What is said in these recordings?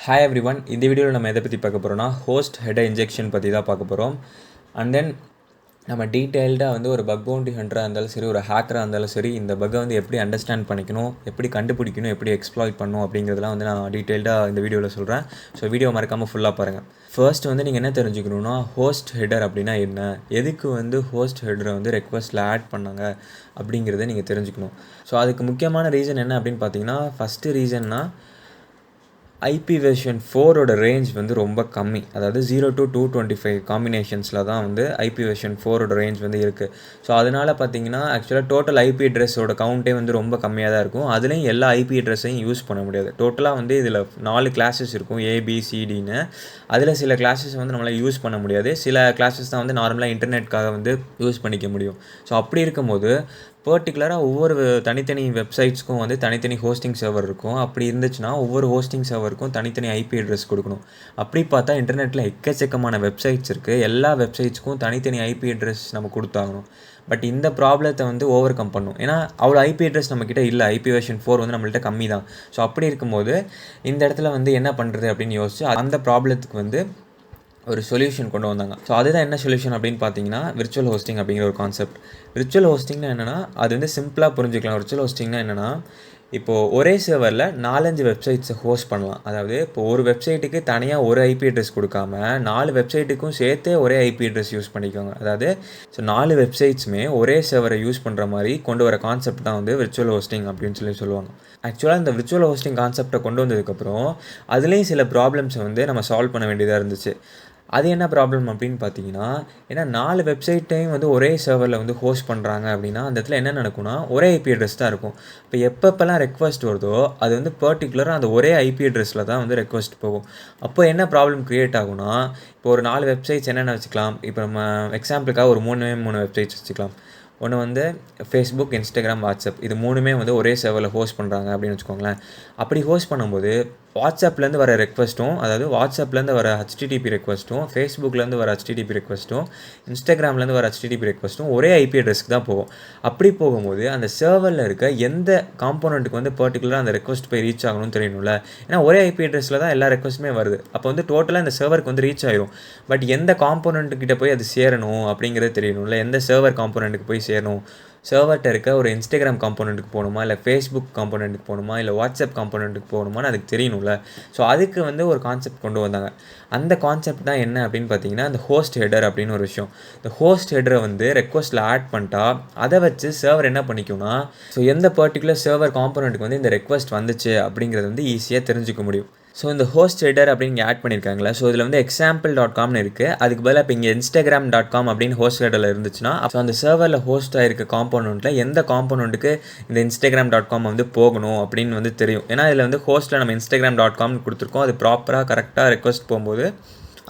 Hi every one. இந்த வீடியோவில் நம்ம எதை பற்றி பார்க்க போகிறோம்னா ஹோஸ்ட் ஹெடர் இன்ஜெக்ஷன் பற்றி தான் பார்க்க போகிறோம். அண்ட் தென் நம்ம டீட்டெயில்டாக வந்து ஒரு பக் பவுண்டி ஹண்டராக இருந்தாலும் சரி, ஒரு ஹேக்கராக இருந்தாலும் சரி, இந்த பக்கை வந்து எப்படி அண்டர்ஸ்டாண்ட் பண்ணிக்கணும், எப்படி கண்டுபிடிக்கணும், எப்படி எக்ஸ்ப்ளாய்ட் பண்ணணும் அப்படிங்கிறதுலாம் வந்து நான் டீட்டெயில்டாக இந்த வீடியோவில் சொல்கிறேன். ஸோ வீடியோ மறக்காமல் ஃபுல்லாக பாருங்கள். ஃபர்ஸ்ட் வந்து நீங்கள் என்ன தெரிஞ்சுக்கணுன்னா, ஹோஸ்ட் ஹெடர் அப்படின்னா என்ன, எதுக்கு வந்து ஹோஸ்ட் ஹெடரை வந்து ரெக்வஸ்ட்டில் ஆட் பண்ணாங்க அப்படிங்கிறத நீங்கள் தெரிஞ்சுக்கணும். ஸோ அதுக்கு முக்கியமான ரீசன் என்ன அப்படின்னு பார்த்தீங்கன்னா, ஃபஸ்ட்டு ரீசன்னா ஐபி வெர்ஷன் 4ஓட ரேஞ்ச் வந்து ரொம்ப கம்மி. அதாவது 0 to 225 காம்பினேஷன்ஸில் தான் வந்து ஐபி வெர்ஷன் 4ஓட ரேஞ்ச் வந்து இருக்குது. ஸோ அதனால் பார்த்தீங்கன்னா ஆக்சுவலாக டோட்டல் ஐபி அட்ரஸோட கவுண்ட்டே வந்து ரொம்ப கம்மியாக தான் இருக்கும். அதுலேயும் எல்லா ஐபி அட்ரஸையும் யூஸ் பண்ண முடியாது. டோட்டலாக வந்து இதில் 4 கிளாஸஸ் இருக்கும், ஏபிசிடின்னு. அதில் சில கிளாஸஸ் வந்து நம்மளால் யூஸ் பண்ண முடியாது. சில கிளாஸஸ் தான் வந்து நார்மலாக இன்டர்நெட்காக வந்து யூஸ் பண்ணிக்க முடியும். ஸோ அப்படி இருக்கும்போது பர்டிகுலராக ஒவ்வொரு தனித்தனி வெப்சைட்ஸ்க்கும் வந்து தனித்தனி ஹோஸ்டிங் சர்வர் இருக்கும். அப்படி இருந்துச்சுன்னா ஒவ்வொரு ஹோஸ்டிங் சர்வருக்கும் தனித்தனி ஐபி அட்ரஸ் கொடுக்கணும். அப்படி பார்த்தா இன்டர்நெட்டில் எக்கச்சக்கமான வெப்சைட்ஸ் இருக்குது. எல்லா வெப்சைட்ஸ்க்கும் தனித்தனி ஐபி அட்ரஸ் நம்ம கொடுத்தாகணும். பட் இந்த ப்ராப்ளத்தை வந்து ஓவர் கம் பண்ணும். ஏன்னா அவ்வளோ ஐபி அட்ரஸ் நம்மக்கிட்ட இல்லை. ஐபி வெர்ஷன் 4 வந்து நம்மள்கிட்ட கம்மி தான். ஸோ அப்படி இருக்கும்போது இந்த இடத்துல வந்து என்ன பண்ணுறது அப்படின்னு யோசிச்சு அந்த ப்ராப்ளத்துக்கு வந்து ஒரு சொல்யூஷன் கொண்டு வந்தாங்க. ஸோ அதுதான் என்ன சொல்யூஷன் அப்படின்னு பார்த்தீங்கன்னா, விர்ச்சுவல் ஹோஸ்டிங் அப்படிங்கிற ஒரு கான்செப்ட். விர்ச்சுவல் ஹோஸ்டிங்னா என்னென்னா, அது வந்து சிம்பிளாக புரிஞ்சுக்கலாம். விர்ச்சுவல் ஹோஸ்டிங்னா என்னென்னா, இப்போது ஒரே சர்வரில் 4-5 வெப்சைட்ஸை ஹோஸ்ட் பண்ணலாம். அதாவது இப்போது ஒரு வெப்சைட்டுக்கு தனியாக ஒரு ஐபி அட்ரஸ் கொடுக்காம 4 வெப்சைட்டுக்கும் சேர்த்தே ஒரே ஐபி அட்ரஸ் யூஸ் பண்ணிக்கோங்க. அதாவது ஸோ 4 வெப்சைட்ஸுமே ஒரே சர்வரை யூஸ் பண்ணுற மாதிரி கொண்டு வர கான்செப்ட் தான் வந்து விர்ச்சுவல் ஹோஸ்டிங் அப்படின்னு சொல்லுவாங்க. ஆக்சுவலாக இந்த விர்ச்சுவல் ஹோஸ்டிங் கான்செப்டை கொண்டு வந்ததுக்கப்புறம் அதுலேயும் சில ப்ராப்ளம்ஸை வந்து நம்ம சால்வ் பண்ண வேண்டியதாக இருந்துச்சு. அது என்ன ப்ராப்ளம் அப்படின்னு பார்த்தீங்கன்னா, ஏன்னா 4 வெப்சைட்டையும் வந்து ஒரே சர்வரில் வந்து ஹோஸ்ட் பண்ணுறாங்க அப்படின்னா அந்த இடத்துல என்ன நடக்கும்னா, ஒரே ஐபி அட்ரஸ் தான் இருக்கும். இப்போ எப்பப்பெல்லாம் ரெக்வஸ்ட் வருதோ அது வந்து பர்டிகுலராக அந்த ஒரே ஐபி அட்ரஸில் தான் வந்து ரெக்வஸ்ட் போகும். அப்போ என்ன ப்ராப்ளம் க்ரியேட் ஆகும்னா, இப்போ ஒரு 4 வெப்சைட்ஸ் என்னென்ன வச்சுக்கலாம். இப்போ நம்ம எக்ஸாம்பிளுக்காக ஒரு 3 வெப்சைட்ஸ் வச்சுக்கலாம். ஒன்று வந்து ஃபேஸ்புக், இன்ஸ்டாகிராம், வாட்ஸ்அப். இது 3மே வந்து ஒரே சர்வரில் ஹோஸ்ட் பண்ணுறாங்க அப்படின்னு வச்சுக்கோங்களேன். அப்படி ஹோஸ்ட் பண்ணும்போது வாட்ஸ்அப்லேருந்து வர ரெக்வஸ்ட்டும், அதாவது வாட்ஸ்அப்லேருந்து வர ஹெச்டிடிபி ரெக்வஸ்ட்டும், ஃபேஸ்புக்லேருந்து வர ஹெச்டிடிபி ரெக்வஸ்ட்டும், இன்ஸ்டாகிராம்லேருந்து வர ஹெச்டிடிபி ரெக்வஸ்ட்டும் ஒரே ஐபி அட்ரஸ்க்கு தான் போகும். அப்படி போகும்போது அந்த சர்வரில் இருக்க எந்த காம்போனண்ட்டுக்கு வந்து பர்டிகுலராக அந்த ரெக்வஸ்ட் போய் ரீச் ஆகணும்னு தெரியணும்ல. ஏன்னா ஒரே ஐபி அட்ரஸில் தான் எல்லா ரெக்வஸ்ட்டுமே வருது. அப்போ வந்து டோட்டலாக இந்த சர்வருக்கு வந்து ரீச் ஆயிரும். பட் எந்த காம்போனண்ட்டுக்கிட்ட போய் அது சேரணும் அப்படிங்கிறது தெரியணும்ல. எந்த சர்வர் காம்போனண்ட்டுக்கு போய் சேரணும். சர்வர்கிட்ட இருக்க ஒரு இன்ஸ்டாகிராம் காம்போனண்ட்டுக்கு போகணுமா, இல்லை ஃபேஸ்புக் காம்போனண்ட்டுக்கு போகணுமா, இல்லை வாட்ஸ்அப் காம்போனண்ட்டுக்கு போகணுமான்னு அதுக்கு தெரியணும்ல. ஸோ அதுக்கு வந்து ஒரு கான்செப்ட் கொண்டு வந்தாங்க. அந்த கான்செப்ட் தான் என்ன அப்படின்னு பார்த்தீங்கன்னா, இந்த ஹோஸ்ட் ஹெடர் அப்படின்னு ஒரு விஷயம். இந்த ஹோஸ்ட் ஹெடரை வந்து ரெக்வஸ்ட்டில் ஆட் பண்ணிட்டா அதை வச்சு சர்வர் என்ன பண்ணிக்கும்னா, ஸோ எந்த பர்டிகுலர் சர்வர் காம்போனண்ட்டுக்கு வந்து இந்த ரெக்வஸ்ட் வந்துச்சு அப்படிங்கிறது வந்து ஈஸியாக தெரிஞ்சுக்க முடியும். ஸோ இந்த ஹோஸ்ட் ஹெடர் அப்படின்னு இங்கே ஆட் பண்ணியிருக்காங்களா. ஸோ இதில் வந்து example.comனு இருக்குது. அதுக்கு பதிலாக இப்போ இங்கே instagram.com அப்படின்னு ஹோஸ்ட் ஹெடரில் இருந்துச்சுன்னா, ஸோ அந்த சர்வரில் ஹோஸ்ட் ஆகிருக்க காம்போனண்ட்டில் எந்த காம்போனண்ட்டுக்கு இந்த instagram.com வந்து போகணும் அப்படின்னு வந்து தெரியும். ஏன்னா இதில் வந்து ஹோஸ்ட்டில் நம்ம instagram.comனு கொடுத்துருக்கோம். அது ப்ராப்பராக கரெக்டாக ரெக்வஸ்ட் போகும்போது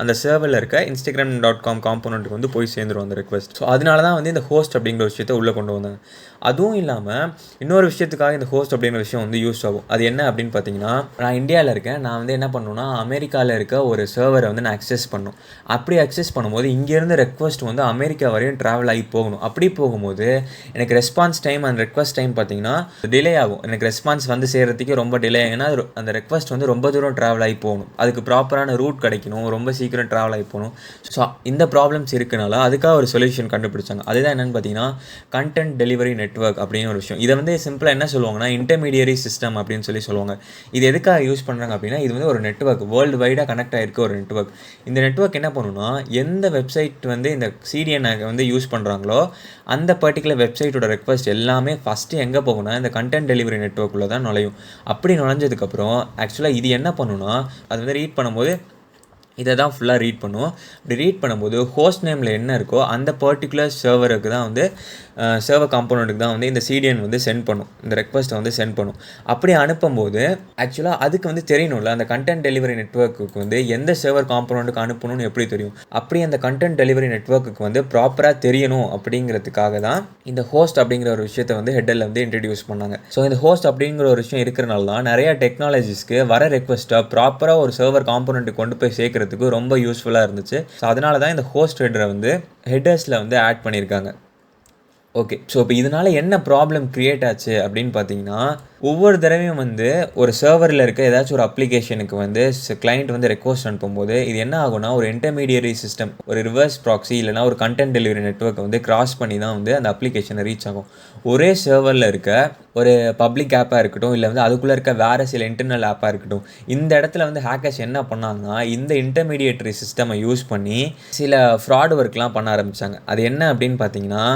அந்த சர்வரில் இருக்க instagram.com காம்போனண்ட்டுக்கு வந்து போய் சேர்ந்துடும் அந்த ரெக்வஸ்ட். ஸோ அதனால தான் வந்து இந்த ஹோஸ்ட் அப்படிங்கிற விஷயத்தை உள்ளே கொண்டு வந்தாங்க. அதுவும் இல்லாமல் இன்னொரு விஷயத்துக்காக இந்த ஹோஸ்ட் அப்படிங்கிற விஷயம் வந்து யூஸ் ஆகும். அது என்ன அப்படின்னு பார்த்தீங்கன்னா, நான் இந்தியாவில் இருக்கேன். நான் வந்து என்ன பண்ணணும்னா, அமெரிக்காவில் இருக்க ஒரு சர்வரை வந்து நான் அக்சஸ் பண்ணணும். அப்படி அக்சஸ் பண்ணும்போது இங்கேருந்து ரெக்வஸ்ட் வந்து அமெரிக்கா வரையும் ட்ராவல் ஆகி போகணும். அப்படி போகும்போது எனக்கு response time and request time பார்த்தீங்கன்னா டிலே ஆகும். எனக்கு ரெஸ்பான்ஸ் வந்து சேர்கிறதுக்கே ரொம்ப டிலே ஆகும். ஏன்னா அந்த ரெக்வஸ்ட் வந்து ரொம்ப தூரம் ட்ராவல் ஆகி போகணும். அதுக்கு ப்ராப்பரான ரூட் கிடைக்கணும். ரொம்ப சீக்கிரம் ட்ராவல் ஆகி போகணும். ஸோ இந்த ப்ராப்ளம்ஸ் இருக்கனால அதுக்காக ஒரு சொல்யூஷன் கண்டுபிடிச்சாங்க. அதுதான் என்னென்னு பார்த்தீங்கன்னா, கண்டென்ட் டெலிவரி நெட்வொர்க் அப்படின்னு ஒரு விஷயம். இதை வந்து சிம்பிளாக என்ன சொல்லுவாங்கன்னா, இன்டர்மீடியரி சிஸ்டம் அப்படின்னு சொல்லுவாங்க. இது எதுக்காக யூஸ் பண்ணுறாங்க அப்படின்னா, இது வந்து ஒரு நெட்வொர்க், வேர்ல்டு வைடாக கனெக்ட் ஆகிருக்க ஒரு நெட்வொர்க். இந்த நெட்வொர்க் என்ன பண்ணுன்னா, எந்த வெப்சைட் வந்து இந்த சிடிஎன் வந்து யூஸ் பண்ணுறாங்களோ அந்த பர்டிகுலர் வெப்சைட்டோட ரெக்வஸ்ட் எல்லாமே ஃபஸ்ட்டு எங்கே போகும்னா, இந்த கண்டென்ட் டெலிவரி நெட்வொர்க்குள்ளே தான் நுழையும். அப்படி நுழைஞ்சதுக்கப்புறம் ஆக்சுவலாக இது என்ன பண்ணுன்னா, அது வந்து ரீட் பண்ணும்போது இதை தான் ஃபுல்லாக ரீட் பண்ணுவோம். இப்படி ரீட் பண்ணும்போது ஹோஸ்ட் நேமில் என்ன இருக்கோ அந்த பர்டிகுலர் சர்வருக்கு தான் வந்து சர்வர் காம்போனண்ட்டுக்கு தான் வந்து இந்த சிடிஎன் வந்து சென்ட் பண்ணும். இந்த ரெக்வஸ்ட்டை வந்து சென்ட் பண்ணும். அப்படி அனுப்பும்போது ஆக்சுவலாக அதுக்கு வந்து தெரியணும்ல, அந்த கண்டென்ட் டெலிவரி நெட்வொர்க்குக்கு வந்து எந்த சர்வர் காம்போனண்ட்டுக்கு அனுப்பணும்னு எப்படி தெரியும். அப்படி அந்த கண்டென்ட் டெலிவரி நெட்வொர்க்குக்கு வந்து ப்ராப்பராக தெரியணும் அப்படிங்கிறதுக்காக தான் இந்த ஹோஸ்ட் அப்படிங்கிற ஒரு விஷயத்தை வந்து ஹெட்டரில் வந்து இன்ட்ரடியூஸ் பண்ணாங்க. ஸோ இந்த ஹோஸ்ட் அப்படிங்கிற ஒரு விஷயம் இருக்கிறனால தான் நிறைய டெக்னாலஜிஸ்க்கு வர ரெக்வஸ்ட்டை ப்ராப்பராக ஒரு சர்வர் காம்போனண்ட்டுக்கு கொண்டு போய் சேர்க்குறதுக்கு ரொம்ப யூஸ்ஃபுல்லாக இருந்துச்சு. ஸோ அதனால தான் இந்த ஹோஸ்ட் ஹெடரை வந்து ஹெட்டர்ஸில் வந்து ஆட் பண்ணியிருக்காங்க. ஓகே. ஸோ இப்போ இதனால என்ன ப்ராப்ளம் கிரியேட் ஆச்சு அப்படின்னு பார்த்தீங்கன்னா, ஒவ்வொரு தடவையும் வந்து ஒரு சர்வரில் இருக்க ஏதாச்சும் ஒரு அப்ளிகேஷனுக்கு வந்து கிளையண்ட் வந்து ரெக்வெஸ்ட் அனுப்பும்போது, இது என்ன ஆகும்னா, ஒரு இன்டர்மீடியரி சிஸ்டம், ஒரு ரிவர்ஸ் ப்ராக்ஸி இல்லைனா ஒரு கண்டென்ட் டெலிவரி நெட்வொர்க்கை வந்து கிராஸ் பண்ணி தான் வந்து அந்த அப்ளிகேஷனை ரீச் ஆகும். ஒரே சர்வரில் இருக்க ஒரு பப்ளிக் ஆப்பாக இருக்கட்டும், இல்லை வந்து அதுக்குள்ளே இருக்க வேறு சில இன்டர்னல் ஆப்பாக இருக்கட்டும், இந்த இடத்துல வந்து ஹேக்கர்ஸ் என்ன பண்ணாங்கன்னா, இந்த இன்டர்மீடியேட்டரி சிஸ்டமை யூஸ் பண்ணி சில ஃப்ராட் ஒர்க்லாம் பண்ண ஆரம்பித்தாங்க. அது என்ன அப்படின்னு பார்த்தீங்கன்னா,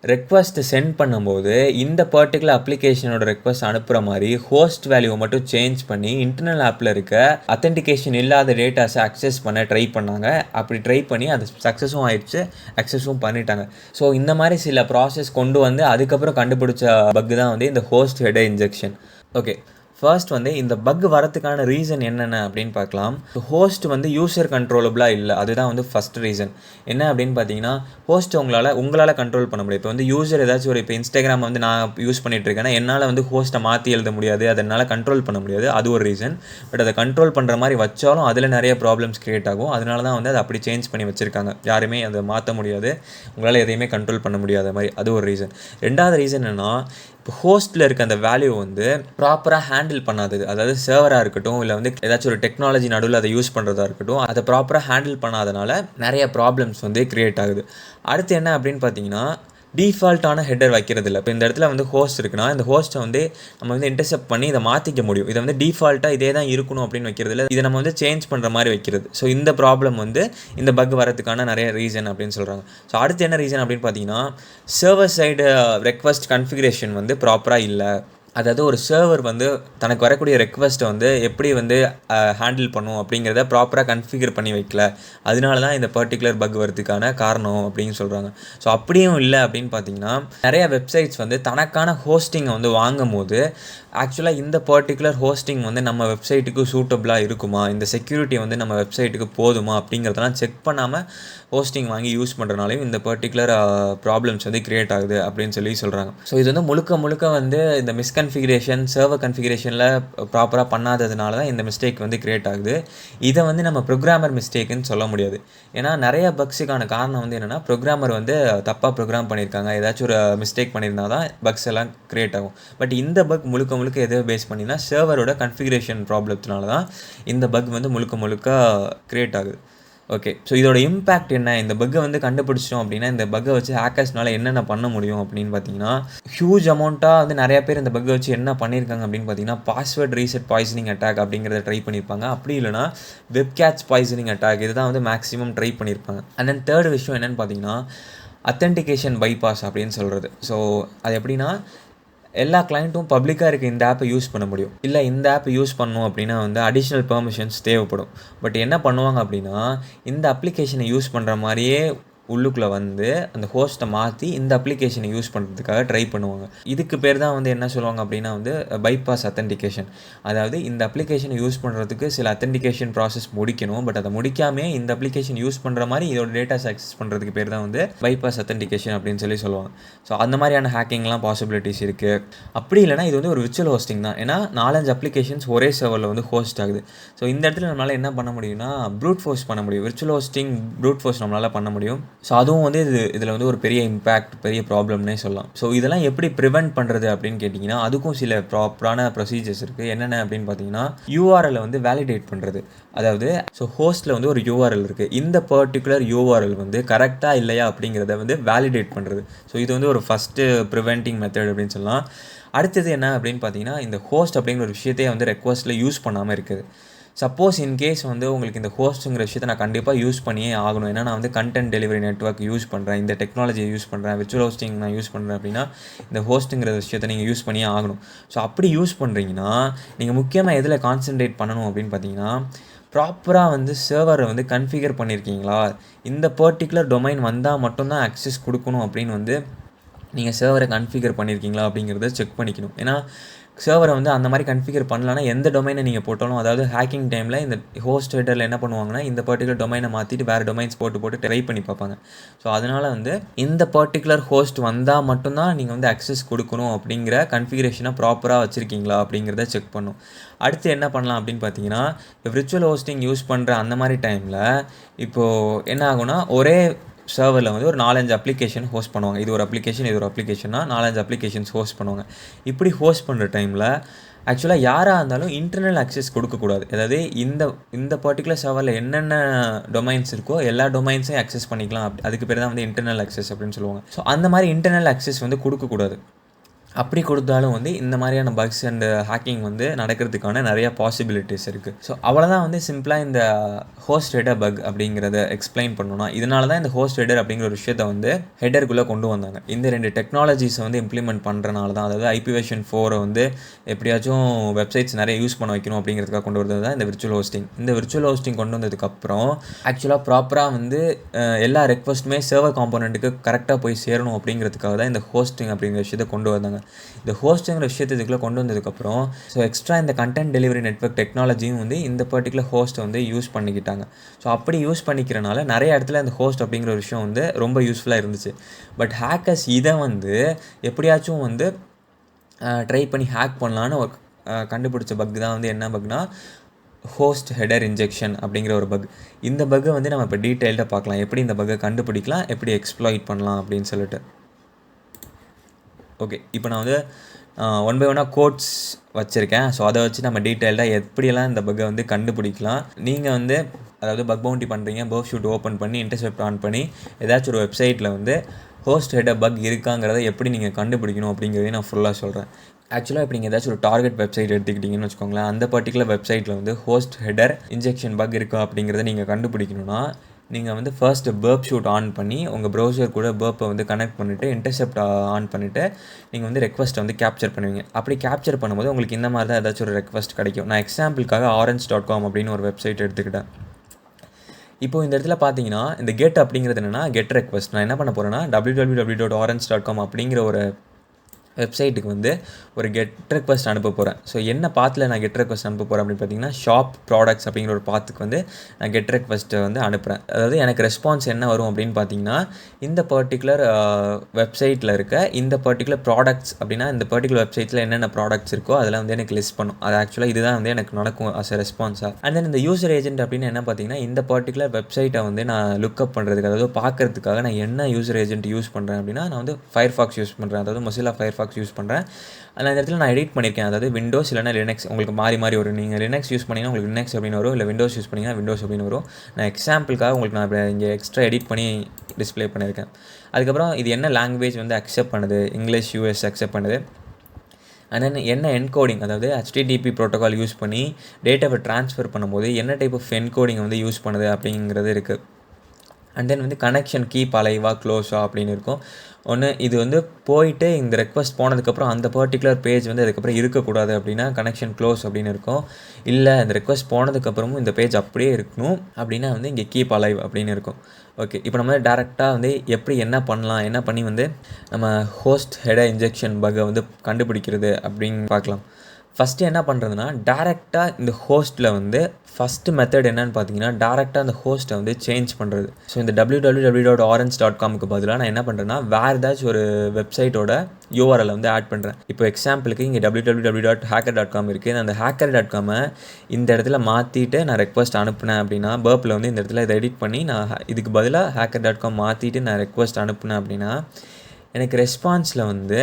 ரெக்வஸ்ட் சென்ட் பண்ணும்போது இந்த பர்டிகுலர் அப்ளிகேஷனோட ரெக்வஸ்ட் அனுப்புகிற மாதிரி ஹோஸ்ட் வேல்யூவை மட்டும் சேஞ்ச் பண்ணி இன்டர்னல் ஆப்பில் இருக்க அத்தென்டிகேஷன் இல்லாத டேட்டாஸை அக்சஸ் பண்ண ட்ரை பண்ணாங்க. அப்படி ட்ரை பண்ணி அது சக்ஸஸும் ஆயிடுச்சு, அக்சஸும் பண்ணிட்டாங்க. ஸோ இந்த மாதிரி சில ப்ராசஸ் கொண்டு வந்து அதுக்கப்புறம் கண்டுபிடிச்ச பக் தான் வந்து இந்த host header injection. Okay, first வந்து இந்த பக் வரதுக்கான ரீசன் என்னென்ன அப்படின்னு பார்க்கலாம். ஹோஸ்ட் வந்து யூசர் கண்ட்ரோலபிளாக இல்லை, அதுதான் வந்து ஃபஸ்ட் ரீசன். என்ன அப்படின்னு பார்த்தீங்கன்னா, ஹோஸ்ட் உங்களால் கண்ட்ரோல் பண்ண முடியும். இப்போ வந்து யூசர் ஏதாச்சும் இப்போ இன்ஸ்டாகிராம் வந்து நான் யூஸ் பண்ணிட்டு இருக்கேன்னா என்னால் வந்து ஹோஸ்ட்டை மாற்றி எழுத முடியாது, அதனால் கண்ட்ரோல் பண்ண முடியாது, அது ஒரு ரீசன். பட் அதை கண்ட்ரோல் பண்ணுற மாதிரி வச்சாலும் அதில் நிறைய ப்ராப்ளம்ஸ் க்ரியேட் ஆகும். அதனால தான் வந்து அதை அப்படி சேஞ்ச் பண்ணி வச்சுருக்காங்க. யாருமே அதை மாற்ற முடியாது, உங்களால் எதையுமே கண்ட்ரோல் பண்ண முடியாத மாதிரி, அது ஒரு ரீசன். ரெண்டாவது ரீசன் என்னென்னா, இப்போ ஹோஸ்ட்டில் இருக்க அந்த வேல்யூ வந்து ப்ராப்பராக ஹேண்டில் பண்ணாதது. அதாவது சர்வராக இருக்கட்டும், இல்லை வந்து ஏதாச்சும் ஒரு டெக்னாலஜி நடுவில் அதை யூஸ் பண்ணுறதா இருக்கட்டும், அதை ப்ராப்பராக ஹேண்டில் பண்ணாதனால நிறைய ப்ராப்ளம்ஸ் வந்து க்ரியேட் ஆகுது. அடுத்து என்ன அப்படின்னு பார்த்தீங்கன்னா, டிஃபால்ட்டான ஹெட்டர் வைக்கிறது இல்லை. இப்போ இந்த இடத்துல வந்து ஹோஸ்ட் இருக்குன்னா, இந்த ஹோஸ்ட்டை வந்து நம்ம வந்து இன்டர்செப்ட் பண்ணி இதை மாற்றிக்க முடியும். இதை வந்து டிஃபால்ட்டாக இதே தான் இருக்கணும் அப்படின்னு வைக்கிறது இல்லை, இதை நம்ம வந்து சேஞ்ச் பண்ணுற மாதிரி வைக்கிறது. ஸோ இந்த ப்ராப்ளம் வந்து இந்த பக் வரதுக்கான நிறைய ரீசன் அப்படின்னு சொல்கிறாங்க. ஸோ அடுத்து என்ன ரீசன் அப்படின்னு பார்த்தீங்கன்னா, சர்வர் சைடு ரெக்வஸ்ட் கன்ஃபிகரேஷன் வந்து ப்ராப்பராக இல்லை. அதாவது ஒரு சர்வர் வந்து தனக்கு வரக்கூடிய ரெக்வஸ்ட்டை வந்து எப்படி வந்து ஹேண்டில் பண்ணும் அப்படிங்கிறத ப்ராப்பராக கன்ஃபிகர் பண்ணி வைக்கல. அதனால தான் இந்த பர்டிகுலர் பக் வரதுக்கான காரணம் அப்படின்னு சொல்கிறாங்க. ஸோ அப்படியும் இல்லை அப்படின்னு பார்த்தீங்கன்னா, நிறைய வெப்சைட்ஸ் வந்து தனக்கான ஹோஸ்டிங்கை வந்து வாங்கும் போது ஆக்சுவலாக இந்த பர்டிகுலர் ஹோஸ்டிங் வந்து நம்ம வெப்சைட்டுக்கு சூட்டபிளாக இருக்குமா, இந்த செக்யூரிட்டி வந்து நம்ம வெப்சைட்டுக்கு போதுமா அப்படிங்கிறதெல்லாம் செக் பண்ணாமல் ஹோஸ்டிங் வாங்கி யூஸ் பண்ணுறனாலையும் இந்த பர்டிகுலர் ப்ராப்ளம்ஸ் வந்து க்ரியேட் ஆகுது அப்படின்னு சொல்கிறாங்க. ஸோ இது வந்து முழுக்க வந்து இந்த மிஸ்கன்ஃபிகரேஷன், சர்வர் கன்ஃபிகரேஷனில் ப்ராப்பராக பண்ணாததுனால தான் இந்த மிஸ்டேக் வந்து க்ரியேட் ஆகுது. இதை வந்து நம்ம ப்ரோக்ராமர் மிஸ்டேக்குன்னு சொல்ல முடியாது. ஏன்னா நிறைய பக்ஸுக்கான காரணம் வந்து என்னென்னா, ப்ரோக்ராமர் வந்து தப்பாக ப்ரோக்ராம் பண்ணியிருக்காங்க, ஏதாச்சும் ஒரு மிஸ்டேக் பண்ணியிருந்தா தான் பக்ஸ் எல்லாம் க்ரியேட் ஆகும். பட் இந்த பக் முழுக்க எதை பேஸ் பண்ணினா சர்வரோட கன்ஃபிகரேஷன் ப்ராப்ளத்தினால தான் இந்த பக் வந்து முழுக்க க்ரியேட் ஆகுது. ஓகே, ஸோ இதோட இம்பேக்ட் என்ன, இந்த பக்கை வந்து கண்டுபிடிச்சிட்டோம் அப்படின்னா இந்த பக்கை வச்சு ஹேக்கர்ஸ்னால என்னென்ன பண்ண முடியும் அப்படின்னு பார்த்தீங்கன்னா, ஹியூஜ் அமௌண்ட்டாக வந்து நிறைய பேர் இந்த பக்கை வச்சு என்ன பண்ணியிருக்காங்க அப்படின்னு பார்த்தீங்கன்னா, பாஸ்வேர்ட் ரீசெட் பாய்சனிங் அட்டாக் அப்படிங்கிறத ட்ரை பண்ணியிருப்பாங்க. அப்படி இல்லைனா வெப்கேட்ச் பாய்சனிங் அட்டாக், இதுதான் வந்து மேக்ஸிமம் ட்ரை பண்ணியிருப்பாங்க. அண்ட் தென் தேர்ட் விஷயம் என்னென்னு பார்த்தீங்கன்னா, அத்தென்டிகேஷன் பைபாஸ் அப்படின்னு சொல்கிறது. ஸோ அது எப்படின்னா, எல்லா கிளைண்ட்டும் பப்ளிக்காக இருக்க இந்த ஆப்பை யூஸ் பண்ண முடியும். இல்லை இந்த ஆப்பை யூஸ் பண்ணணும் அப்படின்னா வந்து அடிஷ்னல் பெர்மிஷன்ஸ் தேவைப்படும். பட் என்ன பண்ணுவாங்க அப்படின்னா, இந்த அப்ளிகேஷனை யூஸ் பண்ணுற மாதிரியே உள்ளுக்குள்ளே வந்து அந்த ஹோஸ்ட்டை மாற்றி இந்த அப்ளிகேஷனை யூஸ் பண்ணுறதுக்காக ட்ரை பண்ணுவாங்க. இதுக்கு பேர் தான் வந்து என்ன சொல்லுவாங்க அப்படின்னா வந்து பைபாஸ் அத்தென்டிகேஷன். அதாவது இந்த அப்ளிகேஷனை யூஸ் பண்ணுறதுக்கு சில அத்தென்டிகேஷன் ப்ராசஸ் முடிக்கணும், பட் அதை முடிக்காமே இந்த அப்ளிகேஷன் யூஸ் பண்ணுற மாதிரி இதோட டேட்டாஸ் ஆக்சஸ் பண்ணுறதுக்கு பேர் தான் வந்து பைபாஸ் அத்தென்டிகேஷன் அப்படின்னு சொல்லுவாங்க. ஸோ அந்த மாதிரியான ஹேக்கிங்லாம் பாசிபிலிட்டிஸ் இருக்குது. அப்படி இல்லைனா இது வந்து ஒரு விர்ச்சுவல் ஹோஸ்டிங் தான். ஏன்னா 4-5 அப்ளிகேஷன்ஸ் ஒரே சர்வரில் வந்து ஹோஸ்ட் ஆகுது. ஸோ இந்த இடத்துல நம்மளால் என்ன பண்ண முடியும்னா, ப்ரூட் ஃபோர்ஸ் பண்ண முடியும். விர்ச்சுவல் ஹோஸ்டிங் ப்ரூட் ஃபோர்ஸ் நம்மளால் பண்ண முடியும். ஸோ அதுவும் வந்து இதில் வந்து ஒரு பெரிய இம்பேக்ட், பெரிய ப்ராப்ளம்னே சொல்லலாம். ஸோ இதெல்லாம் எப்படி ப்ரிவெண்ட் பண்ணுறது அப்படின்னு கேட்டிங்கன்னா, அதுக்கும் சில ப்ராப்பரான ப்ரொசீஜர்ஸ் இருக்குது. என்னென்ன அப்படின்னு பார்த்தீங்கன்னா, யூஆர்எல் வந்து வேலிடேட் பண்ணுறது. அதாவது ஸோ ஹோஸ்ட்டில் வந்து ஒரு யூஆர்எல் இருக்குது, இந்த பர்டிகுலர் யூஆர்எல் வந்து கரெக்டாக இல்லையா அப்படிங்கிறத வந்து வேலிடேட் பண்ணுறது. ஸோ இது வந்து ஒரு ஃபஸ்ட்டு ப்ரிவென்டிங் மெத்தட் அப்படின்னு சொல்லலாம். அடுத்தது என்ன அப்படின்னு பார்த்தீங்கன்னா, இந்த ஹோஸ்ட் அப்படிங்கிற ஒரு விஷயத்தையே வந்து ரெக்வஸ்ட்டில் யூஸ் பண்ணாமல் இருக்குது. சப்போஸ் இன்கேஸ் வந்து உங்களுக்கு இந்த ஹோஸ்ட்டுங்கிற விஷயத்தை நான் கண்டிப்பாக யூஸ் பண்ணியே ஆகணும், ஏன்னா நான் வந்து கண்டென்ட் டெலிவரி நெட்வொர்க் யூஸ் பண்ணுறேன், இந்த டெக்னாலஜியை யூஸ் பண்ணுறேன், விர்ச்சுவல் ஹோஸ்டிங் நான் யூஸ் பண்ணுறேன் அப்படின்னா இந்த ஹோஸ்ட்டுங்கிற விஷயத்தை நீங்கள் யூஸ் பண்ணியே ஆகணும். ஸோ அப்படி யூஸ் பண்ணுறீங்கன்னா நீங்கள் முக்கியமாக எதில் கான்சன்ட்ரேட் பண்ணணும் அப்படின்னு பார்த்தீங்கன்னா, ப்ராப்பராக வந்து சர்வரை வந்து கன்ஃபிகர் பண்ணியிருக்கீங்களா, இந்த பர்டிகுலர் டொமைன் வந்தால் மட்டும்தான் அக்சஸ் கொடுக்கணும் அப்படின்னு வந்து நீங்கள் சர்வரை கன்ஃபிகர் பண்ணியிருக்கீங்களா அப்படிங்கிறத செக் பண்ணிக்கணும். ஏன்னா சர்வரை வந்து அந்த மாதிரி கன்ஃபிகர் பண்ணலன்னா எந்த டொமைனை நீங்கள் போட்டாலும், அதாவது ஹேக்கிங் டைமில் இந்த ஹோஸ்ட் ஹெட்டரில் என்ன பண்ணுவாங்கன்னா, இந்த பர்டிகுலர் டொமைனை மாற்றிட்டு வேறு டொமைன்ஸ் போட்டு ட்ரை பண்ணி பார்ப்பாங்க. ஸோ அதனால் வந்து இந்த பர்டிகுலர் ஹோஸ்ட் வந்தால் மட்டும்தான் நீங்கள் வந்து அக்சஸ் கொடுக்கணும் அப்படிங்கிற கன்ஃபிகரேஷனை ப்ராப்பராக வச்சுருக்கீங்களா அப்படிங்கிறத செக் பண்ணும். அடுத்து என்ன பண்ணலாம் அப்படின்னு பார்த்தீங்கன்னா, விர்ச்சுவல் ஹோஸ்டிங் யூஸ் பண்ணுற அந்த மாதிரி டைமில் இப்போது என்ன ஆகும்னா, ஒரே சர்வரில் வந்து ஒரு 4-5 அப்ளிகேஷன் ஹோஸ்ட் பண்ணுவாங்க. இது ஒரு அப்ளிகேஷன், இது ஒரு அப்ளிகேஷன்னா 4-5 அப்ளிகேஷன்ஸ் ஹோஸ்ட் பண்ணுவாங்க. இப்படி ஹோஸ்ட் பண்ணுற டைமில் ஆக்சுவலாக யாராக இருந்தாலும் இன்டர்னல் அக்சஸ் கொடுக்கக்கூடாது. அதாவது இந்த பர்டிகுலர் சர்வரில் என்னென்ன டொமைன்ஸ் இருக்கோ எல்லா டொமைன்ஸையும் அக்சஸ் பண்ணிக்கலாம். அதுக்கு பேர் தான் வந்து இன்டர்னல் அக்சஸ் அப்படின்னு சொல்லுவாங்க. ஸோ அந்த மாதிரி இன்டர்னல் அக்சஸ் வந்து கொடுக்கக்கூடாது. அப்படி கொடுத்தாலும் வந்து இந்த மாதிரியான பக்ஸ் அண்ட் ஹேக்கிங் வந்து நடக்கிறதுக்கான நிறைய பாசிபிலிட்டிஸ் இருக்குது. ஸோ அவ்வளோதான் வந்து சிம்பிளாக இந்த ஹோஸ்ட் ஹெடர் பக் அப்படிங்கிறத எக்ஸ்பிளைன் பண்ணணும்னா, இதனால தான் இந்த ஹோஸ்ட் ஹெடர் அப்படிங்கிற ஒரு விஷயத்தை வந்து ஹெடருக்குள்ளே கொண்டு வந்தாங்க. இந்த 2 டெக்னாலஜிஸை வந்து இம்ப்ளிமெண்ட் பண்ணுறனால தான், அதாவது IPv4 வந்து எப்படியாச்சும் வெப்சைட்ஸ் நிறைய யூஸ் பண்ண வைக்கணும் அப்படிங்கிறதுக்காக கொண்டு வரது தான் இந்த விர்ச்சுவல் ஹோஸ்டிங். இந்த விர்ச்சுவல் ஹோஸ்டிங் கொண்டு வந்ததுக்கப்புறம் ஆக்சுவலாக ப்ராப்பராக வந்து எல்லா ரெக்வஸ்ட்டுமே சர்வர் காம்போனண்ட்டுக்கு கரெக்டாக போய் சேரணும் அப்படிங்கிறதுக்காக தான் இந்த ஹோஸ்டிங் அப்படிங்கிற விஷயத்தை கொண்டு வந்தாங்க. இந்த ஹோஸ்டிங்கிற விஷயத்துக்குள்ளே கொண்டு வந்ததுக்கப்புறம் ஸோ எக்ஸ்ட்ரா இந்த கண்டென்ட் டெலிவரி நெட்வொர்க் டெக்னாலஜியும் வந்து இந்த பர்டிகுலர் ஹோஸ்ட்டை வந்து யூஸ் பண்ணிக்கிட்டாங்க. ஸோ அப்படி யூஸ் பண்ணிக்கிறனால நிறைய இடத்துல இந்த ஹோஸ்ட் அப்படிங்கிற ஒரு விஷயம் வந்து ரொம்ப யூஸ்ஃபுல்லாக இருந்துச்சு. பட் ஹேக்கர்ஸ் இதை வந்து எப்படியாச்சும் வந்து ட்ரை பண்ணி ஹேக் பண்ணலான்னு ஒரு கண்டுபிடிச்ச பக் தான் வந்து என்ன பக்னா ஹோஸ்ட் ஹெடர் இன்ஜெக்ஷன் அப்படிங்கிற ஒரு பக். இந்த பக்கை வந்து நம்ம இப்போ டீட்டெயில்டாக பார்க்கலாம், எப்படி இந்த பக்கை கண்டுபிடிக்கலாம், எப்படி எக்ஸ்ப்ளாய்ட் பண்ணலாம் அப்படின்னு சொல்லிட்டு. ஓகே, இப்போ நான் வந்து 1 by 1 கோட்ஸ் வச்சுருக்கேன். ஸோ அதை வச்சு நம்ம டீட்டெயில்டாக எப்படியெல்லாம் இந்த பக்கை வந்து கண்டுபிடிக்கலாம். நீங்கள் வந்து அதாவது பக் பவுண்டி பண்ணுறீங்க, பர்ஃப் ஷூட் ஓப்பன் பண்ணி இன்டர்செப்ட் ஆன் பண்ணி ஏதாச்சும் ஒரு வெப்சைட்டில் வந்து ஹோஸ்ட் ஹெடர் பக் இருக்காங்கிறத எப்படி நீங்கள் கண்டுபிடிக்கணும் அப்படிங்கிறதையும் நான் ஃபுல்லாக சொல்கிறேன். ஆக்சுவலாக இப்போ நீங்கள் ஏதாச்சும் ஒரு டார்கெட் வெப்சைட் எடுத்துக்கிட்டிங்கன்னு வச்சுக்கோங்களேன், அந்த பர்டிகுலர் வெப்சைட்டில் வந்து ஹோஸ்ட் ஹெடர் இன்ஜெக்ஷன் பக் இருக்கா அப்படிங்கிறத நீங்கள் கண்டுபிடிக்கணும்னா, நீங்கள் வந்து ஃபர்ஸ்ட்டு பர்ப் ஷூட் ஆன் பண்ணி உங்கள் ப்ரௌசர் கூட பர்ப்பை வந்து கனெக்ட் பண்ணிவிட்டு இன்டர்செப்ட் ஆன் பண்ணிவிட்டு நீங்கள் வந்து ரெக்வஸ்ட்டை வந்து கேப்சர் பண்ணுவீங்க. அப்படி கேப்சர் பண்ணும்போது உங்களுக்கு இந்த மாதிரி தான் ஏதாச்சும் ஒரு ரெக்வஸ்ட் கிடைக்கும். நான் எக்ஸாம்பிளுக்காக orange.com அப்படின்னு ஒரு வெப்சைட் எடுத்துக்கிட்டேன். இப்போது இந்த இடத்துல பார்த்தீங்கன்னா இந்த கெட் அப்படிங்கிறது என்னென்னா கெட் ரெக்வஸ்ட். நான் என்ன பண்ண போகிறேன்னா www.orange.com அப்படிங்கிற ஒரு வெப்சைட்டுக்கு வந்து ஒரு கெட் ரெக்வஸ்ட் அனுப்ப போகிறேன். ஸோ என்ன பாத்தில் நான் கெட் ரெக்வஸ்ட் அனுப்ப போகிறேன் அப்படின்னு பார்த்தீங்கன்னா ஷாப் ப்ராடக்ட்ஸ் அப்படிங்கிற ஒரு பாத்துக்கு வந்து நான் கெட் ரெக்வஸ்ட்டை வந்து அனுப்புகிறேன். அதாவது எனக்கு ரெஸ்பான்ஸ் என்ன வரும் அப்படின்னு பார்த்தீங்கன்னா, இந்த பர்டிகுலர் வெப்சைட்டில் இருக்க இந்த பர்டிகுலர் ப்ராடக்ட்ஸ் அப்படின்னா இந்த பர்டிகுலர் வெப்சைட்டில் என்னென்ன ப்ராடக்ட்ஸ் இருக்கோ அதெல்லாம் வந்து எனக்கு லிஸ்ட் பண்ணும். அது ஆக்சுவலாக இதுதான் வந்து எனக்கு நடக்கும் அஸ் எ ரெஸ்பான்ஸாக. அண்ட் தென் இந்த யூசர் ஏஜென்ட் அப்படின்னு என்ன பார்த்தீங்கன்னா, இந்த பர்டிகுலர் வெப்சைட்டை வந்து நான் லுக்அப் பண்ணுறதுக்கு, அதாவது பார்க்கறதுக்காக நான் என்ன யூசர் ஏஜென்ட் யூஸ் பண்ணுறேன் அப்படின்னா, நான் வந்து ஃபயர்ஃபாக்ஸ் யூஸ் பண்ணுறேன், அதாவது மொசில்லா ஃபயர்ஃபாக்ஸ் யூஸ் பண்ணுறேன். அந்த இடத்துல நான் எடிட் பண்ணியிருக்கேன், அதாவது விண்டோஸ் இல்லைனா லினக்ஸ் உங்களுக்கு மாறி மாறி வரும். நீங்கள் லினக்ஸ் யூஸ் பண்ணிங்கன்னா உங்களுக்கு லினக்ஸ் அப்படின்னு வரும், இல்லை விண்டோஸ் யூஸ் பண்ணிங்கன்னா விண்டோஸ் அப்படின்னு வரும். நான் எக்ஸாம்பிளுக்காக உங்களுக்கு நான் இங்கே எக்ஸ்ட்ரா எடிட் பண்ணி டிஸ்பிளே பண்ணியிருக்கேன். அதுக்கப்புறம் இது என்ன லாங்குவேஜ் வந்து அக்செப்ட் பண்ணுது, இங்கிலீஷ் யூஎஸ் அக்செப்ட் பண்ணுது. அண்ட் தென் என்ன என்கோடிங், அதாவது HTTP ப்ரோட்டோகால் யூஸ் பண்ணி டேட்டாவை ட்ரான்ஸ்ஃபர் பண்ணும்போது என்ன டைப் ஆஃப் என்கோடிங் வந்து யூஸ் பண்ணுது அப்படிங்கிறது இருக்குது. அண்ட் தென் வந்து கனெக்ஷன் கீப் அலைவா க்ளோஸா அப்படின்னு இருக்கும். ஒன்று இது வந்து போயிட்டு இந்த ரெக்வஸ்ட் போனதுக்கப்புறம் அந்த பர்டிகுலர் பேஜ் வந்து அதுக்கப்புறம் இருக்கக்கூடாது அப்படின்னா கனெக்ஷன் க்ளோஸ் அப்படின்னு இருக்கும். இல்லை இந்த ரெக்வஸ்ட் போனதுக்கப்புறமும் இந்த பேஜ் அப்படியே இருக்கணும் அப்படின்னா வந்து இங்கே கீப் அலைவ் அப்படின்னு இருக்கும். ஓகே, இப்போ நம்ம டேரெக்டாக வந்து எப்படி என்ன பண்ணலாம், என்ன பண்ணி வந்து நம்ம ஹோஸ்ட் ஹெடர் இன்ஜெக்ஷன் பக்கை வந்து கண்டுபிடிக்கிறது அப்படின்னு பார்க்கலாம். ஃபஸ்ட்டு என்ன பண்ணுறதுன்னா, டேரெக்டாக இந்த ஹோஸ்ட்டில் வந்து ஃபஸ்ட்டு மெத்தட் என்னென்னு பார்த்தீங்கன்னா, டேரெக்டாக அந்த ஹோஸ்ட்டை வந்து சேஞ்ச் பண்ணுறது. ஸோ இந்த www.orange.comக்கு பதிலாக நான் என்ன பண்ணுறேன்னா, வேறு ஏதாச்சும் ஒரு வெப்சைட்டோட URL வந்து ஆட் பண்ணுறேன். இப்போ எக்ஸாம்பிளுக்கு இங்கே www.hacker.com இருக்குது. அந்த hacker.com இந்த இடத்துல மாற்றிட்டு நான் ரெக்வஸ்ட் அனுப்புனேன் அப்படின்னா, பர்ப்பில் வந்து இந்த இடத்துல இதை எடிட் பண்ணி நான் இதுக்கு பதிலாக hacker.com மாற்றிட்டு நான் ரெக்வஸ்ட் அனுப்புனேன் அப்படின்னா, எனக்கு ரெஸ்பான்ஸில் வந்து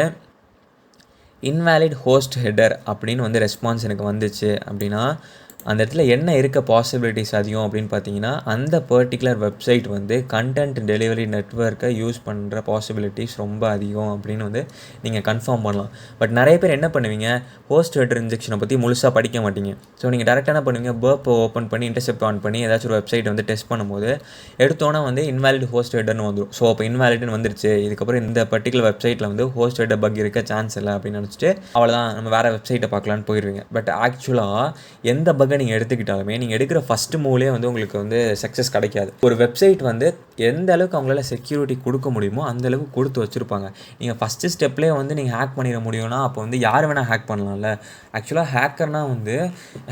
இன்வேலிட் ஹோஸ்ட் ஹெடர் அப்படின்னு வந்து ரெஸ்பான்ஸ் எனக்கு வந்துச்சு அப்படின்னா, அந்த இடத்துல என்ன இருக்க பாசிபிலிட்டிஸ் அதிகம் அப்படின்னு பார்த்தீங்கன்னா, அந்த பர்டிகுலர் வெப்சைட் வந்து கண்டென்ட் டெலிவரி நெட்வொர்க்கை யூஸ் பண்ணுற பாசிபிலிட்டிஸ் ரொம்ப அதிகம் அப்படின்னு வந்து நீங்கள் கன்ஃபார்ம் பண்ணலாம். பட் நிறைய பேர் என்ன பண்ணுவீங்க, ஹோஸ்ட் ஹெடர் இன்ஜெக்ஷனை பற்றி முழுசாக படிக்க மாட்டீங்க. ஸோ நீங்கள் டேரெக்டாக என்ன பண்ணுவீங்க, பர்ப் ஓப்பன் பண்ணி இன்டர்செப்ட் ஆன் பண்ணி ஏதாச்சும் ஒரு வெப்சைட் வந்து டெஸ்ட் பண்ணும்போது எடுத்தோன்னே வந்து இன்வேலிட் ஹோஸ்ட் ஹெடர்னு வந்துடும். ஸோ அப்போ இன்வேலிட்னு வந்துருச்சு, இதுக்கப்புறம் இந்த பர்டிகுலர் வெப்சைட்டில் வந்து ஹோஸ்ட் ஹெடர் பக் இருக்க சான்ஸ் இல்லை அப்படின்னு நினச்சிட்டு அவ்வளோதான் நம்ம வேறு வெப்சைட்டை பார்க்கலான்னு போயிடுவீங்க. பட் ஆக்சுவலாக எந்த பக்கை நீங்கள் எடுத்துக்கிட்டாலுமே நீங்கள் எடுக்கிற ஃபஸ்ட்டு மூவ்லேயே வந்து உங்களுக்கு வந்து சக்ஸஸ் கிடைக்காது. ஒரு வெப்சைட் வந்து எந்த அளவுக்கு அவங்களால செக்யூரிட்டி கொடுக்க முடியுமோ அந்த அளவுக்கு கொடுத்து வச்சுருப்பாங்க. நீங்கள் ஃபஸ்ட்டு ஸ்டெப்லேயே வந்து நீங்கள் ஹேக் பண்ணிட முடியும்னா அப்போ வந்து யார் வேணால் ஹேக் பண்ணலாம்ல. ஆக்சுவலாக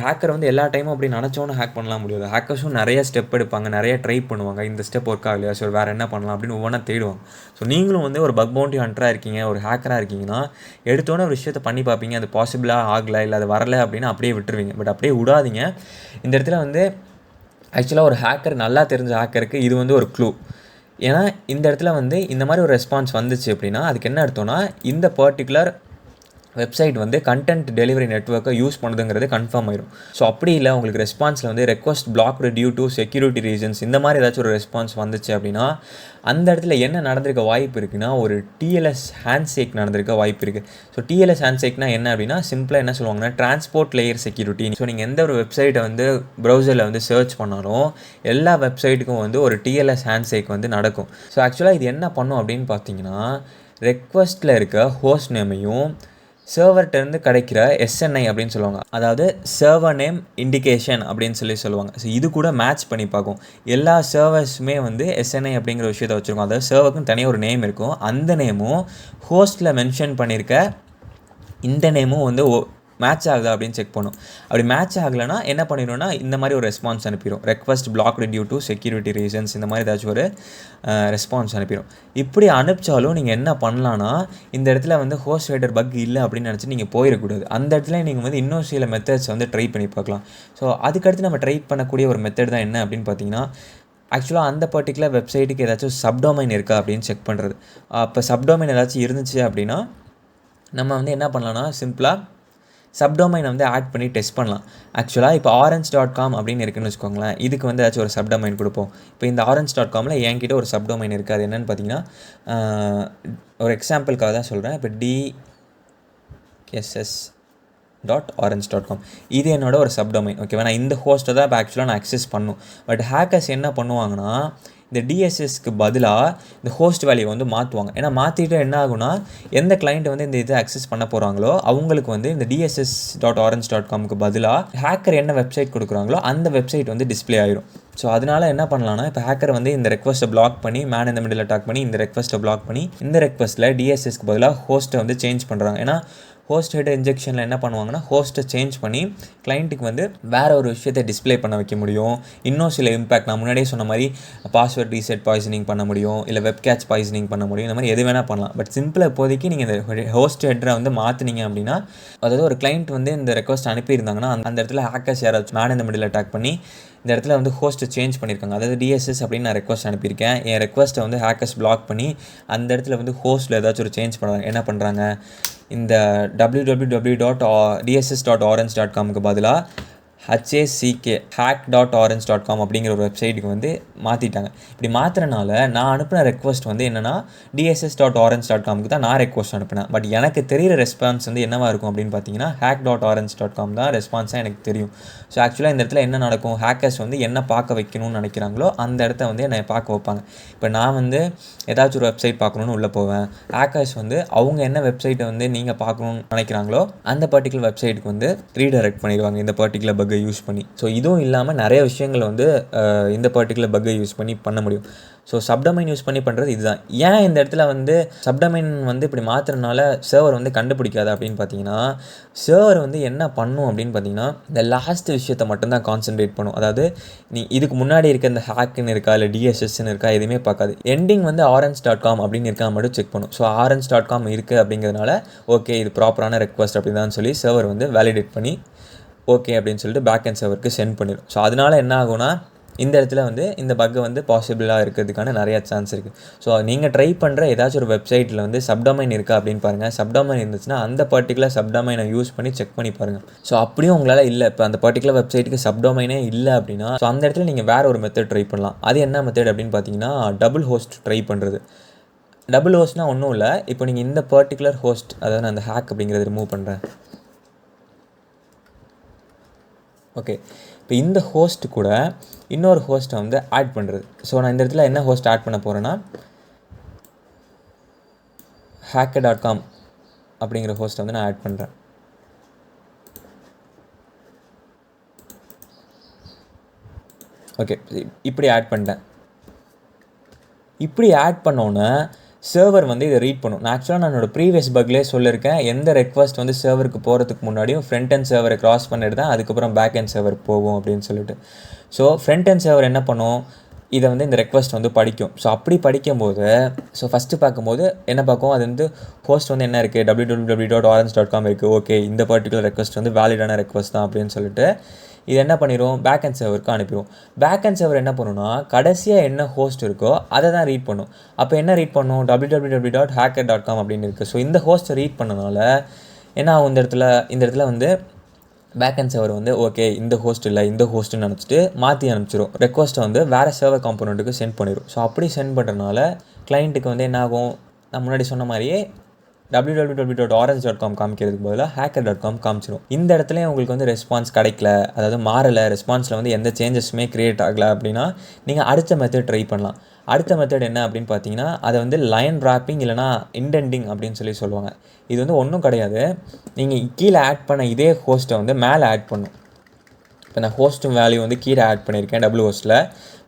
ஹேக்கர் வந்து எல்லா டைமும் அப்படி நினச்சோன்னு ஹேக் பண்ணலாம் முடியாது. ஹேக்கர்ஸும் நிறைய ஸ்டெப் எடுப்பாங்க, நிறைய ட்ரை பண்ணுவாங்க, இந்த ஸ்டெப் ஒர்க் ஆகலையா, ஸோ வேறு என்ன பண்ணலாம் அப்படின்னு ஒவ்வொன்றா தேடுவாங்க. ஸோ நீங்களும் வந்து ஒரு பக் பவுண்டி ஹண்டராக இருக்கீங்க, ஒரு ஹேக்கராக இருக்கீங்கன்னா எடுத்தோன்னே ஒரு விஷயத்தை பண்ணி பார்ப்பீங்க, அது பாசிபிளாக ஆகலை இல்லை அது வரலை அப்படின்னா அப்படியே விட்டுருவீங்க. பட் அப்படியே விடாதீங்க. இந்த இடத்துல வந்து ஆக்சுவலாக ஒரு ஹேக்கர் நல்லா தெரிஞ்ச ஹேக்கருக்கு இது வந்து ஒரு க்ளூ. ஏன்னா இந்த இடத்துல வந்து இந்த மாதிரி ஒரு ரெஸ்பான்ஸ் வந்துச்சு அப்படின்னா அதுக்கு என்ன அர்த்தம்னா இந்த பர்டிகுலர் வெப்சைட் வந்து கண்டென்ட் டெலிவரி நெட்வொர்க்கை யூஸ் பண்ணுதுங்கிறது கன்ஃபார்ம் ஆயிடும். ஸோ அப்படி இல்லை உங்களுக்கு ரெஸ்பான்ஸில் வந்து request blocked due to security reasons இந்த மாதிரி ஏதாச்சும் ஒரு ரெஸ்பான்ஸ் வந்துச்சு அப்படின்னா அந்த இடத்துல என்ன நடந்திருக்க வாய்ப்பு இருக்குன்னா ஒரு டிஎல்எஸ் ஹேண்ட்ஷேக் நடந்திருக்க வாய்ப்பு இருக்குது. ஸோ டிஎல்எஸ் ஹேண்ட்ஷேக்னா என்ன அப்படின்னா சிம்பிளாக என்ன சொல்லுவாங்கன்னா டிரான்ஸ்போர்ட் லேயர் செக்யூரிட்டி. ஸோ நீங்கள் எந்த ஒரு வெப்சைட்டை வந்து ப்ரௌசரில் வந்து சர்ச் பண்ணாலும் எல்லா வெப்சைட்டுக்கும் வந்து ஒரு டிஎல்எஸ் ஹேண்ட்ஷேக் வந்து நடக்கும். ஸோ ஆக்சுவலாக இது என்ன பண்ணும் அப்படின்னு பார்த்தீங்கன்னா ரெக்வஸ்ட்டில் இருக்க ஹோஸ்ட் நேமையும் சர்வர்கிட்டருந்து கிடைக்கிற எஸ்என்ஐ அப்படின்னு சொல்லுவாங்க, அதாவது சர்வர் நேம் இண்டிகேஷன் அப்படின்னு சொல்லுவாங்க. ஸோ இது கூட மேட்ச் பண்ணி பார்க்கும். எல்லா சர்வர்ஸுமே வந்து எஸ்என்ஐ அப்படிங்கிற விஷயத்தை வச்சுருக்கோம். அதாவது சர்வருக்குன்னு தனியாக ஒரு நேம் இருக்கும். அந்த நேமும் ஹோஸ்ட்டில் மென்ஷன் பண்ணியிருக்க இந்த நேமும் வந்து மேட்ச் ஆகுதா அப்படின்னு செக் பண்ணும். அப்படி மேட்ச் ஆகலைன்னா என்ன பண்ணிடும்னா இந்த மாதிரி ஒரு ரெஸ்பான்ஸ் அனுப்பிடும். Request blocked due to security reasons இந்த மாதிரி ஏதாச்சும் ஒரு ரெஸ்பான்ஸ் அனுப்பிடும். இப்படி அனுப்பிச்சாலும் நீங்கள் என்ன பண்ணலான்னா இந்த இடத்துல வந்து ஹோஸ்ட் ஹெடர் பக் இல்லை அப்படின்னு நினச்சி நீங்கள் போயிடக்கூடாது. அந்த இடத்துல நீங்கள் வந்து இன்னும் சில மெத்தட்ஸ் வந்து ட்ரை பண்ணி பார்க்கலாம். ஸோ அதுக்கடுத்து நம்ம ட்ரை பண்ணக்கூடிய ஒரு மெத்தட் தான் என்ன அப்படின்னு பார்த்தீங்கன்னா ஆக்சுவலாக அந்த பர்டிகுலர் வெப்சைட்டுக்கு ஏதாச்சும் சப்டொமைன் இருக்கா அப்படின்னு செக் பண்ணுறது. அப்போ சப்டொமைன் ஏதாச்சும் இருந்துச்சு அப்படின்னா நம்ம வந்து என்ன பண்ணலாம்னா சிம்பிளாக சப்டொமைனை வந்து ஆட் பண்ணி டெஸ்ட் பண்ணலாம். ஆக்சுவலாக இப்போ orange.com அப்படின்னு இருக்குன்னு வச்சுக்கோங்களேன். இதுக்கு வந்து ஏதாச்சும் ஒரு சப்டொமைன் கொடுப்போம். இப்போ இந்த orange.comல என்கிட்ட ஒரு சப்டொமைன் இருக்குது. அது என்னென்னு பார்த்தீங்கன்னா ஒரு எக்ஸாம்பிளுக்காக தான் சொல்கிறேன். இப்போ dss.orange.com இது என்னோட ஒரு சப்டொமைன். ஓகேவா, நான் இந்த ஹோஸ்ட்டை தான் இப்போ ஆக்சுவலாக நான் அக்சஸ் பண்ணும். பட் ஹேக்கர்ஸ் என்ன பண்ணுவாங்கன்னா இந்த டிஎஸ்எஸ்க்கு பதிலாக இந்த ஹோஸ்ட் வேல்யூ வந்து மாற்றுவாங்க. ஏன்னா மாற்றிட்டு என்ன ஆகுனா எந்த கிளைண்ட் வந்து இந்த இதை அக்சஸ் பண்ண போகிறாங்களோ அவங்களுக்கு வந்து இந்த dss.orange.comக்கு பதிலாக ஹேக்கர் என்ன வெப்சைட் கொடுக்குறாங்களோ அந்த வெப்சைட் வந்து டிஸ்பிளே ஆயிரும். ஸோ அதனால் என்ன பண்ணலான்னா இப்போ ஹேக்கர் வந்து இந்த ரெக்வஸ்ட்டை பிளாக் பண்ணி மேன் இந்த மிடில் அட்டாக் பண்ணி இந்த ரெக்வஸ்ட்டை பிளாக் பண்ணி இந்த ரெக்வஸ்ட்டில் டிஎஸ்எஸ்க்கு பதிலாக ஹோஸ்ட்டை வந்து சேஞ்ச் பண்ணுறாங்க. ஏன்னா ஹோஸ்ட் ஹெடர் இன்ஜெக்ஷனில் என்ன பண்ணுவாங்கன்னா ஹோஸ்ட்டை சேஞ்ச் பண்ணி கிளைண்ட்டுக்கு வந்து வேறு ஒரு விஷயத்தை டிஸ்பிளே பண்ண வைக்க முடியும். இன்னும் சில இம்பேக்ட் நான் முன்னாடியே சொன்ன மாதிரி பாஸ்வேர்ட் ரீசெட் பாய்சனிங் பண்ண முடியும், இல்லை வெப் கேட்ச் பாய்சனிங் பண்ண முடியும். இந்த மாதிரி எது வேணால் பண்ணலாம். பட் சிம்பிளாக இப்போதைக்கு நீங்கள் இந்த ஹோஸ்ட் ஹெடரை வந்து மாற்றினீங்க அப்படின்னா அதாவது ஒரு கிளைண்ட் வந்து இந்த ரெக்வஸ்ட் அனுப்பியிருந்தாங்கன்னா அந்த இடத்துல ஹேக்கர்ஸ் யாராச்சும் மேன் இந்த மிடில் அட்டாக் பண்ணி இந்த இடத்துல வந்து ஹோஸ்ட்டை சேஞ்ச் பண்ணியிருக்காங்க. அதாவது டிஎஸ்எஸ் அப்படின்னு நான் ரெக்வஸ்ட் அனுப்பியிருக்கேன். என் ரெக்வஸ்ட்டை வந்து ஹேக்கர்ஸ் பிளாக் பண்ணி அந்த இடத்துல வந்து ஹோஸ்ட்டில் ஏதாச்சும் ஒரு சேஞ்ச் பண்ணுறாங்க. என்ன பண்ணுறாங்க, இந்த www.dss.orange.comக்கு பதிலாக hack.orange.com அப்படிங்கிற ஒரு வெப்சைட்டுக்கு வந்து மாற்றிட்டாங்க. இப்படி மாற்றுறனால நான் அனுப்பின ரெக்வஸ்ட் வந்து என்னென்னா dss.orange.comக்கு தான் நான் ரெக்வஸ்ட் அனுப்பினேன். பட் எனக்கு தெரிகிற ரெஸ்பான்ஸ் வந்து என்னவாக இருக்கும் அப்படின்னு பார்த்தீங்கன்னா hack.orange.com தான் ரெஸ்பான்ஸாக எனக்கு தெரியும். ஸோ ஆக்சுவலாக இந்த இடத்துல என்ன நடக்கும், ஹேக்கர்ஸ் வந்து என்ன பார்க்க வைக்கணும்னு நினைக்கிறாங்களோ அந்த இடத்த வந்து என்னை பார்க்க வைப்பாங்க. இப்போ நான் வந்து ஏதாச்சும் ஒரு வெப்சைட் பார்க்கணுன்னு உள்ளே போவேன். ஹேக்கர்ஸ் வந்து அவங்க என்ன வெப்சைட்டை வந்து நீங்கள் பார்க்கணுன்னு நினைக்கிறாங்களோ அந்த பர்டிகுலர் வெப்சைட்டுக்கு வந்து ரீடைரக்ட் பண்ணிடுவாங்க இந்த பர்டிகுலர் பக்கை யூஸ் பண்ணி. ஸோ இதுவும் இல்லாமல் நிறைய விஷயங்கள் வந்து இந்த பர்டிகுலர் பக்கை யூஸ் பண்ணி பண்ண முடியும். ஸோ சப்டொமைன் யூஸ் பண்ணி பண்ணுறது இதுதான். ஏன் இந்த இடத்துல வந்து சப்டொமைன் வந்து இப்படி மாற்றுறதுனால சர்வர் வந்து கண்டுபிடிக்காது அப்படின்னு பார்த்தீங்கன்னா சர்வர் வந்து என்ன பண்ணும் அப்படின்னு பார்த்தீங்கன்னா இந்த லாஸ்ட் விஷயத்தை மட்டும்தான் கான்சென்ட்ரேட் பண்ணும். அதாவது நீ இதுக்கு முன்னாடி இருக்க இந்த ஹேக்குன்னு இருக்கா இல்லை டிஎஸ்எஸ்ன்னு இருக்கா எதுவுமே பார்க்காது. எண்டிங் வந்து orange.com அப்படின்னு இருக்கா மட்டும் செக் பண்ணும். ஸோ orange.com இருக்குது அப்படிங்கிறதுனால ஓகே இது ப்ராப்பரான ரெக்வஸ்ட் அப்படி தான் சொல்லி சர்வர் வந்து வேலிடேட் பண்ணி ஓகே அப்படின்னு சொல்லிட்டு பேக் அண்ட் சர்வருக்கு சென்ட் பண்ணிடும். ஸோ அதனால் என்ன ஆகும்னா இந்த இடத்துல வந்து இந்த பக்கை வந்து பாசிபிளாக இருக்கிறதுக்கான நிறையா சான்ஸ் இருக்குது. ஸோ நீங்கள் ட்ரை பண்ணுற ஏதாச்சும் ஒரு வெப்சைட்டில் வந்து சப்டொமைன் இருக்கா அப்படின்னு பாருங்கள். சப்டொமைன் இருந்துச்சுன்னா அந்த பர்டிகுலர் சப்டொமைனை யூஸ் பண்ணி செக் பண்ணி பாருங்கள். ஸோ அப்படியும் உங்களால் இல்லை, இப்போ அந்த பர்டிகுலர் வெப்சைட்டுக்கு சப்டொமைனே இல்லை அப்படின்னா ஸோ அந்த இடத்துல நீங்கள் வேறு ஒரு மெத்தட் ட்ரை பண்ணலாம். அது என்ன மெத்தட் அப்படின்னு பார்த்தீங்கன்னா டபுள் ஹோஸ்ட் ட்ரை பண்ணுறது. டபுள் ஹோஸ்ட்னால் ஒன்றும் இல்லை, இப்போ நீங்கள் இந்த பர்டிகுலர் ஹோஸ்ட் அதாவது நான் அந்த ஹேக் அப்படிங்கிறத ரிமூவ் பண்ணுறேன். ஓகே, இப்போ இந்த ஹோஸ்ட் கூட இன்னொரு ஹோஸ்ட்டை வந்து ஆட் பண்ணுறது. ஸோ நான் இந்த இடத்துல என்ன ஹோஸ்ட் ஆட் பண்ண போகிறேன்னா hacker.com அப்படிங்கிற ஹோஸ்ட்டை வந்து நான் ஆட் பண்ணுறேன். ஓகே, இப்படி ஆட் பண்ணிட்டேன். இப்படி ஆட் பண்ணோன்னே சர்வர் வந்து இதை ரீட் பண்ணும். நான் ஆக்சுவலாக நான் என்னோடய ப்ரீவியஸ் பக்லேயே சொல்லியிருக்கேன், எந்த ரெக்வஸ்ட் வந்து சர்வருக்கு போகிறதுக்கு முன்னாடியும் ஃப்ரண்ட் அண்ட் சர்வரை க்ராஸ் பண்ணிட்டு தான் அதுக்கப்புறம் பேக் அண்ட் சர்வர் போகும் அப்படின்னு சொல்லிட்டு. ஸோ ஃப்ரண்ட் அண்ட் சர்வர் என்ன பண்ணும், இதை வந்து இந்த ரெக்வஸ்ட் வந்து படிக்கும். ஸோ அப்படி படிக்கும்போது ஸோ ஃபஸ்ட்டு பார்க்கும்போது என்ன பார்க்கும், அது வந்து ஹோஸ்ட் வந்து என்ன இருக்குது www.orange.com இருக்குது. ஓகே இந்த பர்டிகுலர் ரெக்வஸ்ட் வந்து வேலிடான ரெக்வஸ்ட் தான் அப்படின்னு சொல்லிட்டு இது என்ன பண்ணிடும், பேக் அண்ட் சர்வருக்கு அனுப்பிடும். பேக் அண்ட் சர்வர் என்ன பண்ணுன்னா கடைசியாக என்ன ஹோஸ்ட் இருக்கோ அதை தான் ரீட் பண்ணும். அப்போ என்ன ரீட் பண்ணும், www.hacker.com அப்படின்னு இருக்குது. ஸோ இந்த ஹோஸ்ட்டை ரீட் பண்ணனால என்ன ஆகும், இந்த இடத்துல வந்து பேக் அண்ட் சர்வர் வந்து ஓகே இந்த ஹோஸ்ட் இல்லை இந்த ஹோஸ்ட்டுன்னு நினச்சிட்டு மாற்றி அனுப்பிச்சிடும். ரெக்வஸ்ட்டை வந்து வேறு சர்வர் காம்போனண்ட்டுக்கு சென்ட் பண்ணிடும். ஸோ அப்படி சென்ட் பண்ணுறதுனால கிளைண்ட்டுக்கு வந்து என்ன ஆகும், நான் முன்னாடி சொன்ன மாதிரியே www.orange.com காமிக்கிறதுக்கு பதிலாக hacker.com காமிச்சிடும். இந்த இடத்துலையும் உங்களுக்கு வந்து ரெஸ்பான்ஸ் கிடைக்கல, அதாவது மாறலை, ரெஸ்பான்ஸில் வந்து எந்த சேஞ்சஸுமே க்ரியேட் ஆகலை அப்படின்னா நீங்கள் அடுத்த மெத்தட் ட்ரை பண்ணலாம். அடுத்த மெத்தட் என்ன அப்படின்னு பார்த்தீங்கன்னா அதை வந்து லைன் ராப்பிங் இல்லைனா இண்டெண்டிங் அப்படின்னு சொல்லுவாங்க. இது வந்து ஒன்றும் கிடையாது, நீங்கள் கீழே ஆட் பண்ண இதே ஹோஸ்ட்டை வந்து மேலே ஆட் பண்ணும். இப்போ நான் ஹோஸ்ட்டும் வேல்யூ வந்து கீழே ஆட் பண்ணியிருக்கேன் டபுள் ஹோஸ்ட்டில்.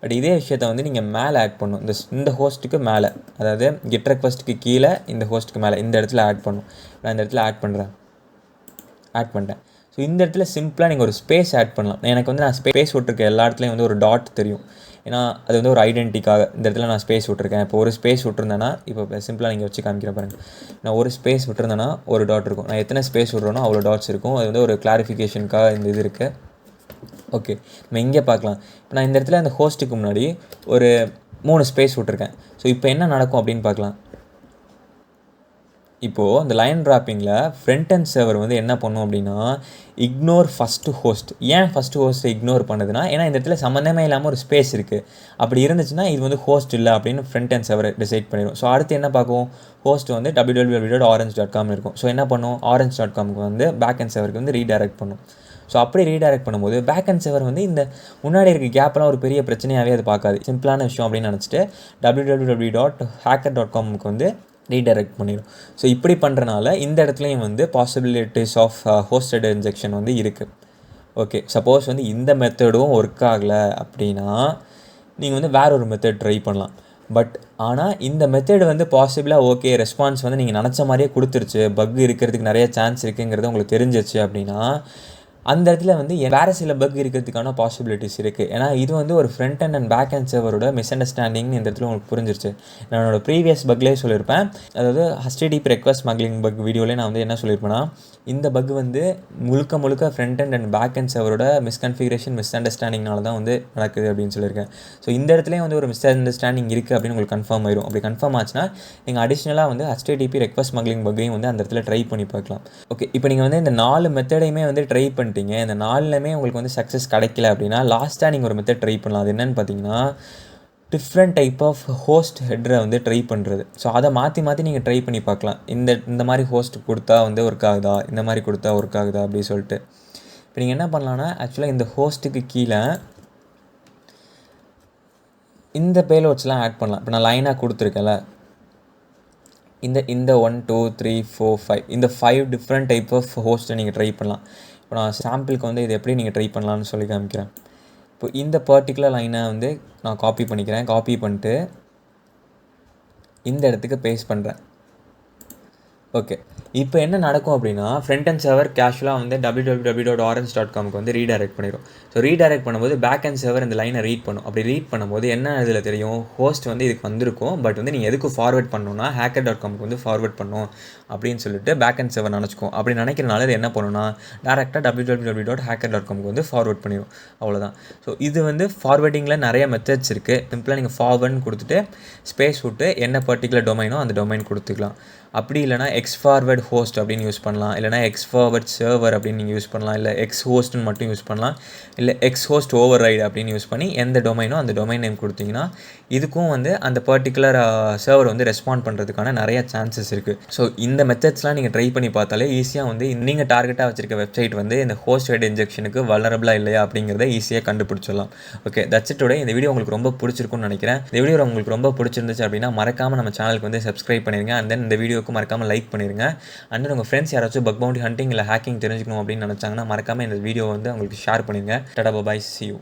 பட் இதே விஷயத்தை வந்து நீங்கள் மேலே ஆட் பண்ணும், இந்த ஹோஸ்ட்டுக்கு மேலே, அதாவது கெட் ரெக்வஸ்ட்டுக்கு கீழே இந்த ஹோஸ்ட்டுக்கு மேலே இந்த இடத்துல ஆட் பண்ணும். நான் இந்த இடத்துல ஆட் பண்ணிட்டேன். ஸோ இந்த இடத்துல சிம்பிளாக நீங்கள் ஒரு ஸ்பேஸ் ஆட் பண்ணலாம். எனக்கு வந்து நான் ஸ்பேஸ் விட்டுருக்க எல்லா இடத்துலையும் வந்து ஒரு டாட் தெரியும், ஏன்னா அது வந்து ஒரு ஐடென்டிட்டிக்காக இந்த இடத்துல நான் ஸ்பேஸ் விட்டுருக்கேன். இப்போ ஒரு ஸ்பேஸ் விட்டுருந்தேன்னா, இப்போ சிம்பிளாக நீங்கள் வச்சு காமிக்கிறேன் பாருங்கள். நான் ஒரு ஸ்பேஸ் விட்டுருந்தேன்னா ஒரு டாட் இருக்கும், நான் எத்தனை ஸ்பேஸ் விட்றேனோ அவ்வளோ டாட்ஸ் இருக்கும். அது வந்து ஒரு கிளாரிஃபிகேஷனுக்காக இந்த இது இருக்குது. ஓகே, நம்ம இங்கே பார்க்கலாம். இப்போ நான் இந்த இடத்துல அந்த ஹோஸ்ட்டுக்கு முன்னாடி ஒரு 3 ஸ்பேஸ் விட்டுருக்கேன். ஸோ இப்போ என்ன நடக்கும் அப்படின்னு பார்க்கலாம். இப்போது இந்த லைன் ட்ராப்பிங்கில் ஃப்ரண்ட் அண்ட் சர்வர் வந்து என்ன பண்ணும் அப்படின்னா இக்னோர் ஃபஸ்ட்டு ஹோஸ்ட். ஏன் ஃபஸ்ட்டு ஹோஸ்ட்டை இக்னோர் பண்ணுதுன்னா, ஏன்னா இந்த இடத்துல சம்மந்தமே இல்லாமல் ஒரு ஸ்பேஸ் இருக்குது. அப்படி இருந்துச்சுன்னா இது வந்து ஹோஸ்ட் இல்லை அப்படின்னு ஃப்ரண்ட் அண்ட் சர்வர் டிசைட் பண்ணிடும். ஸோ அடுத்து என்ன பார்க்கும், ஹோஸ்ட் வந்து www.orange.com இருக்கும். ஸோ என்ன பண்ணும், orange.comக்கு வந்து பேக் அண்ட் சர்வருக்கு வந்து ரீடைரக்ட் பண்ணும். ஸோ அப்படி ரீடைரக்ட் பண்ணும்போது பேக் அண்ட் சர்வர் வந்து இந்த முன்னாடி இருக்க கேப்லாம் ஒரு பெரிய பிரச்சனையாகவே அது பார்க்காது, சிம்பிளான விஷயம் அப்படின்னு நினச்சிட்டு www.hacker.comக்கு வந்து ரீடைரக்ட் பண்ணிடும். ஸோ இப்படி பண்ணுறனால இந்த இடத்துலையும் வந்து பாசிபிலிட்டிஸ் ஆஃப் ஹோஸ்டட் இன்ஜெக்ஷன் வந்து இருக்குது. ஓகே, சப்போஸ் வந்து இந்த மெத்தடும் ஒர்க் ஆகலை அப்படின்னா நீங்கள் வந்து வேற ஒரு மெத்தட் ட்ரை பண்ணலாம். பட் ஆனால் இந்த மெத்தட் வந்து பாசிபிளாக ஓகே, ரெஸ்பான்ஸ் வந்து நீங்கள் நினச்ச மாதிரியே கொடுத்துருச்சு, பக் இருக்கிறதுக்கு நிறைய சான்ஸ் இருக்குங்கிறது உங்களுக்கு தெரிஞ்சிச்சு அப்படின்னா அந்த இடத்துல வந்து வேறு சில பக் இருக்கிறதுக்கான பாசிபிலிட்டிஸ் இருக்குது. ஏன்னா இது வந்து ஒரு ஃப்ரண்ட் அண்ட் பேக் அண்ட் சர்வரோட மிஸ் அண்டர்ஸ்டாண்டிங்னு இந்த இடத்துல உங்களுக்கு புரிஞ்சிருச்சு. நான் என்னோடய ப்ரீவியஸ் பக்லேயே சொல்லியிருப்பேன், அதாவது HTTP ரெக்வஸ்ட் ஸ்மக்லிங் பக் வீடியோலேயே நான் வந்து என்ன சொல்லியிருப்பேன்னா, இந்த பக் வந்து முழுக்க ஃப்ரண்ட் அண்ட் பேக் அண்ட் சர்வரோட மிஸ்கன்ஃபிகரேஷன் மிஸ் அண்டர்ஸ்டாண்டிங்னால தான் வந்து நடக்குது அப்படின்னு சொல்லியிருக்கேன். ஸோ இந்த இடத்துலையும் வந்து ஒரு மிஸ் அண்டர்ஸ்டாண்டிங் இருக்குது அப்படின்னு உங்களுக்கு கன்ஃபார்ம் ஆயிரும். அப்படி கன்ஃபார்ம் ஆச்சுன்னா நீங்கள் அடிஷ்னலாக வந்து HTTP ரெக்வஸ்ட் ஸ்மக்லிங் பக்கையும் வந்து அந்த இடத்துல ட்ரை பண்ணி பார்க்கலாம். ஓகே, இப்போ நீங்கள் வந்து இந்த 4 மெத்தடையுமே வந்து ட்ரை பண்ணிட்டு இந்த 4லுமே உங்களுக்கு வந்து சக்ஸஸ் கிடைக்கல அப்படின்னா லாஸ்ட்டாக நீங்கள் ஒரு மெத்தட் ட்ரை பண்ணலாம். அது என்னென்னு பார்த்தீங்கன்னா டிஃப்ரெண்ட் டைப் ஆஃப் ஹோஸ்ட் ஹெட்ரை வந்து ட்ரை பண்ணுறது. ஸோ அதை மாற்றி நீங்கள் ட்ரை பண்ணி பார்க்கலாம். இந்த மாதிரி ஹோஸ்ட் கொடுத்தா வந்து ஒர்க் ஆகுதா, இந்த மாதிரி கொடுத்தா ஒர்க் ஆகுதா அப்படின்னு சொல்லிட்டு. இப்போ நீங்கள் என்ன பண்ணலான்னா, ஆக்சுவலாக இந்த ஹோஸ்ட்டுக்கு கீழே இந்த பேலோட்ஸ்லாம் ஆட் பண்ணலாம். இப்போ நான் லைனாக கொடுத்துருக்கேன்ல, இந்த 1 2 3 4 5 இந்த 5 டிஃப்ரெண்ட் டைப் ஆஃப் ஹோஸ்ட்டை நீங்கள் ட்ரை பண்ணலாம். இப்போ நான் சாம்பிளுக்கு வந்து இது எப்படி நீங்கள் ட்ரை பண்ணலான்னு சொல்லி காமிக்கிறேன். இப்போ இந்த பர்டிகுலர் லைனை வந்து நான் காப்பி பண்ணிக்கிறேன். காப்பி பண்ணிட்டு இந்த இடத்துக்கு பேஸ்ட் பண்ணுறேன். ஓகே, இப்போ என்ன நடக்கும் அப்படின்னா ஃப்ரண்ட் அண்ட் சர்வர் கேஷுவலாக வந்து www.orange.comக்கு வந்து ரீடைரக்ட் பண்ணிடும். ஸோ ரீடைரக்ட் பண்ணும்போது பேக் அண்ட் சர்வர் இந்த லைனை ரீட் பண்ணும். அப்படி ரீட் பண்ணும்போது என்ன இதில் தெரியும், ஹோஸ்ட் வந்து இதுக்கு வந்திருக்கும், பட் வந்து நீங்கள் எதுக்கு ஃபார்வர்ட் பண்ணணும்னா hacker.comக்கு வந்து ஃபார்வர்ட் பண்ணணும் அப்படின்னு சொல்லிட்டு பேக் அண்ட் சர்வர் நினச்சிக்கும். அப்படி நினைக்கிறனால இது என்ன பண்ணுன்னா டேரெக்டாக www.hacker.comக்கு வந்து ஃபார்வர்ட் பண்ணிடும். அவ்வளோதான். ஸோ இது வந்து ஃபார்வர்டிங்கில் நிறைய மெத்தட்ஸ் இருக்குது. சிம்பிளாக நீங்கள் ஃபார்வர்ட்னு கொடுத்துட்டு ஸ்பேஸ் விட்டு என்ன பர்டிகுலர் டொமைனோ அந்த டொமைன் கொடுத்துக்கலாம். அப்படி இல்லைனா எக்ஸ்ஃபார்வர்ட் ஹோஸ்ட் அப்படின்னு யூஸ் பண்ணலாம், இல்லைனா எக்ஸ்ஃபார்வர்ட் சர்வர் அப்படின்னு நீங்கள் யூஸ் பண்ணலாம், இல்லை எக்ஸ் ஹோஸ்ட்னு மட்டும் யூஸ் பண்ணலாம், இல்லை எக்ஸ் ஹோஸ்ட் ஓவர் ரைடு அப்படின்னு யூஸ் பண்ணி எந்த டொமைனோ அந்த டொமைன் நேம் கொடுத்தீங்கன்னா இதுக்கும் வந்து அந்த பர்டிகுலர் சர்வர் வந்து ரெஸ்பாண்ட் பண்ணுறதுக்கான நிறைய சான்சஸ் இருக்குது. ஸோ இந்த மெத்தட்ஸ்லாம் நீங்கள் ட்ரை பண்ணி பார்த்தாலே ஈஸியாக வந்து நீங்கள் டார்கெட்டாக வச்சிருக்க வெப்சைட் வந்து இந்த ஹோஸ்ட் ஹெட் இன்ஜெக்ஷனுக்கு வல்னரபிளாக இல்லையா அப்படிங்கிறத ஈஸியாக கண்டுபிடிச்சிடலாம். Okay, that's it today. இந்த வீடியோ உங்களுக்கு ரொம்ப பிடிச்சிருக்குன்னு நினைக்கிறேன். இந்த வீடியோ உங்களுக்கு ரொம்ப பிடிச்சிருந்துச்சு அப்படின்னா மறக்காமல் நம்ம சேனலுக்கு வந்து சப்ஸ்கிரைப் பண்ணிடுங்க. அண்ட் தென் இந்த வீடியோக்கு மறக்காமல் லைக் பண்ணிடுங்க. அண்ட் தென் உங்கள் ஃப்ரெண்ட்ஸ் யாராச்சும் பக் பவுண்டி ஹண்டிங் இல்லை ஹேக்கிங் தெரிஞ்சுக்கணும் அப்படின்னு நினச்சாங்கன்னா மறக்காமல் இந்த வீடியோ வந்து அவங்களுக்கு ஷேர் பண்ணிடுங்க. Tata bye, see you.